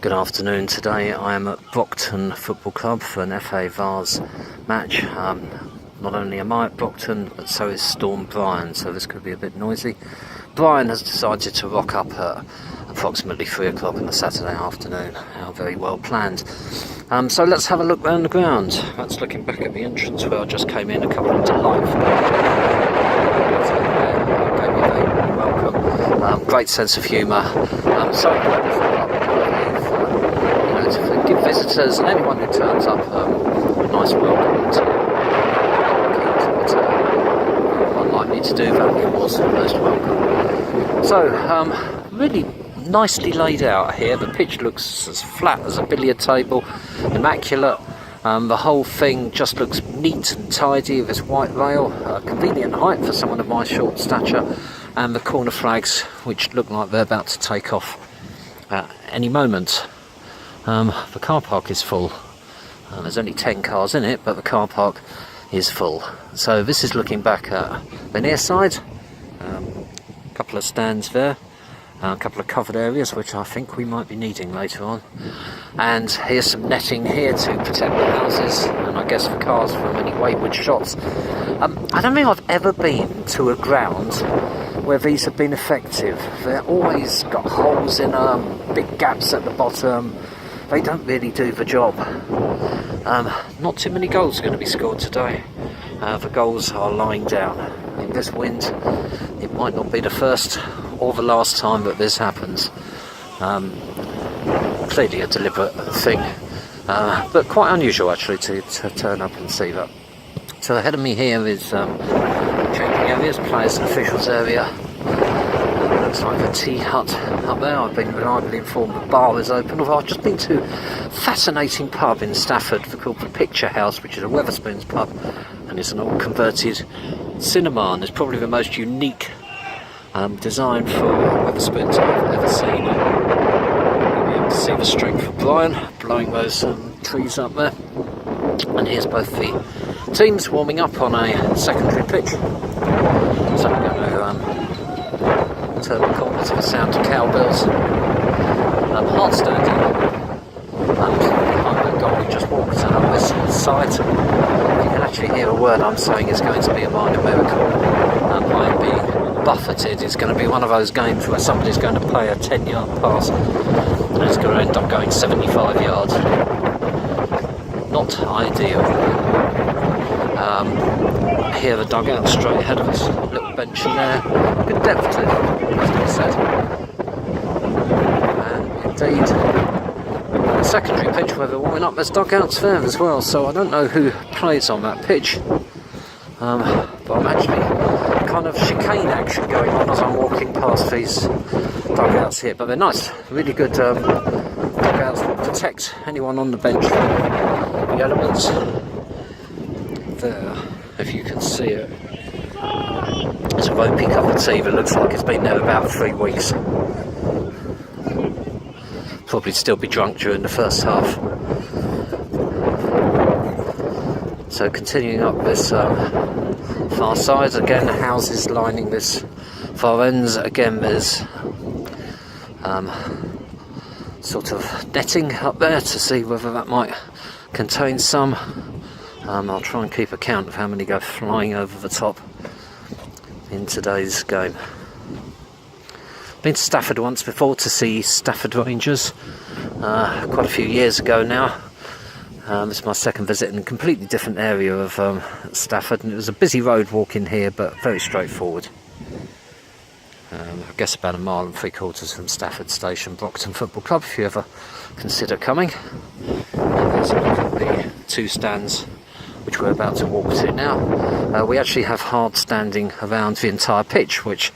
Good afternoon. Today I am at Brocton Football Club for an FA Vars match. Not only am I at Brocton, but so is Storm Brian, so this could be a bit noisy. Brian has decided to rock up at approximately 3 o'clock on a Saturday afternoon. How very well planned. So let's have a look around the ground. That's looking back at the entrance where I just came in. A couple of delightful gave me a very warm welcome. Great sense of humour. So glad to give visitors and anyone who turns up a nice welcome to unlikely to do that. It was most welcome. So really nicely laid out here. The pitch looks as flat as a billiard table, immaculate. The whole thing just looks neat and tidy with its white rail, convenient height for someone of my short stature, and the corner flags which look like they're about to take off at any moment. The car park is full. There's only 10 cars in it, but the car park is full. So this is looking back at the near side. A couple of stands there, a couple of covered areas which I think we might be needing later on. And here's some netting here to protect the houses, and I guess the cars from any wayward shots. I don't think I've ever been to a ground where these have been effective. They're always got holes in them, big gaps at the bottom. They don't really do the job. Not too many goals are going to be scored today. The goals are lying down. In this wind, it might not be the first or the last time that this happens. Clearly a deliberate thing, but quite unusual actually to turn up and see that. So ahead of me here is changing areas, players and officials area. Looks like a tea hut up there. I've been reliably informed the bar is open, although I've just been to a fascinating pub in Stafford called the Picture House, which is a Wetherspoons pub, and it's an old converted cinema, and it's probably the most unique design for Wetherspoons I've ever seen. You'll be able to see the strength of Brian blowing those trees up there. And here's both the teams warming up on a secondary pitch. So we're going to turn the corner to the sound of cowbells. Hard standing. And behind that goal we just walked up this side. You can actually hear a word I'm saying is going to be a minor miracle. I am being buffeted. It's going to be one of those games where somebody's going to play a 10-yard pass and it's going to end up going 75 yards. Not ideal. Here the dugout straight ahead of us, little bench in there, good depth to it, has to be said. And indeed, the secondary pitch where they're warming up, there's dugouts there as well, so I don't know who plays on that pitch. But I'm actually kind of chicane action going on as I'm walking past these dugouts here, but they're nice, really good dugouts that protect anyone on the bench from the elements. There, if you can see it, it's a ropey cup of tea that looks like it's been there about 3 weeks. Probably still be drunk during the first half. So continuing up this far side, again houses lining this far ends. Again there's sort of netting up there to see whether that might contain some. I'll try and keep account of how many go flying over the top in today's game. Been to Stafford once before to see Stafford Rangers, quite a few years ago now. This is my second visit in a completely different area of Stafford, and it was a busy road walking here, but very straightforward. I guess about 1.75 miles from Stafford Station, Brocton Football Club, if you ever consider coming. And there's a look at the 2 stands which we're about to walk to now. We actually have hard standing around the entire pitch, which,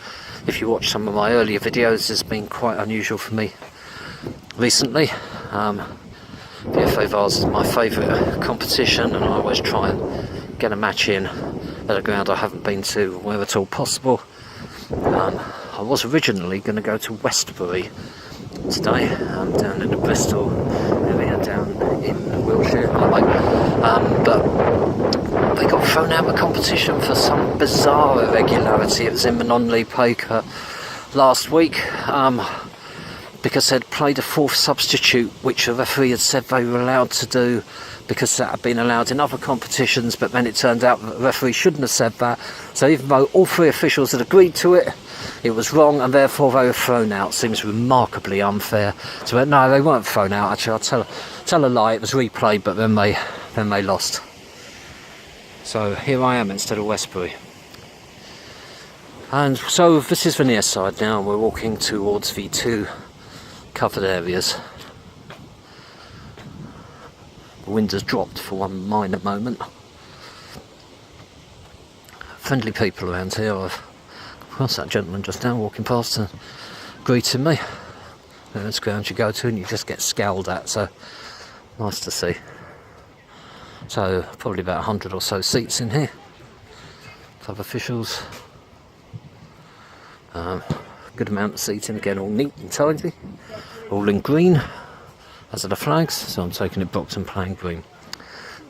if you watch some of my earlier videos, has been quite unusual for me recently. The FA Vars is my favourite competition, and I always try and get a match in at a ground I haven't been to where at all possible. I was originally going to go to Westbury today, down in the Bristol area, down in Wiltshire, but they got thrown out of the competition for some bizarre irregularity. It was in the non-league poker last week. because they'd played a fourth substitute, which the referee had said they were allowed to do because that had been allowed in other competitions, but then it turned out that the referee shouldn't have said that. So even though all three officials had agreed to it, it was wrong, and therefore they were thrown out. Seems remarkably unfair. So no, they weren't thrown out. Actually, I'll tell a lie. It was replayed, but then they lost. So here I am instead of Westbury. And so this is the near side now. We're walking towards the two covered areas. The wind has dropped for one minor moment. Friendly people around here. I've crossed that gentleman just now walking past and greeting me. There's ground you go to and you just get scowled at, so nice to see. So probably about 100 or so seats in here. Club officials. Good amount of seating, again all neat and tidy, all in green, as are the flags, so I'm taking it Brocton playing green.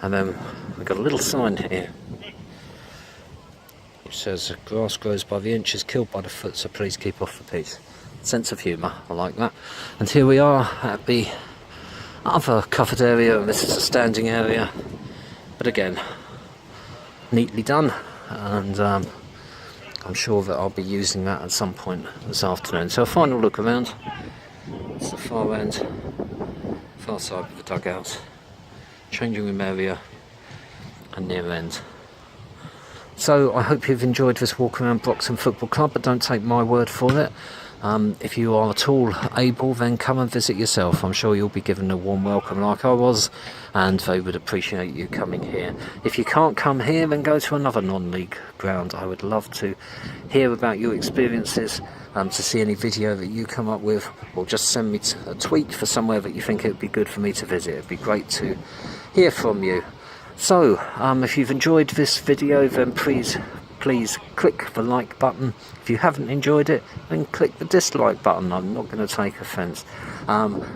And then we've got a little sign here which says grass grows by the inch, is killed by the foot, so please keep off the pitch. Sense of humour, I like that. And here we are at the other covered area, and this is a standing area, but again neatly done, and I'm sure that I'll be using that at some point this afternoon. So a final look around. It's the far end, far side of the dugout, changing room area and near end. So I hope you've enjoyed this walk around Brocton Football Club, but don't take my word for it. If you are at all able, then come and visit yourself. I'm sure you'll be given a warm welcome like I was, and they would appreciate you coming here. If you can't come here, then go to another non-league ground. I would love to hear about your experiences, to see any video that you come up with, or just send me a tweet for somewhere that you think it would be good for me to visit. It'd be great to hear from you. So, if you've enjoyed this video, then please click the like button. If you haven't enjoyed it, then click the dislike button. I'm not going to take offence.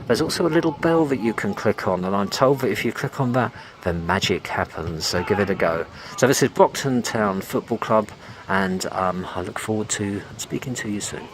There's also a little bell that you can click on, and I'm told that if you click on that, then magic happens, so give it a go. So this is Brocton Town Football Club, and I look forward to speaking to you soon.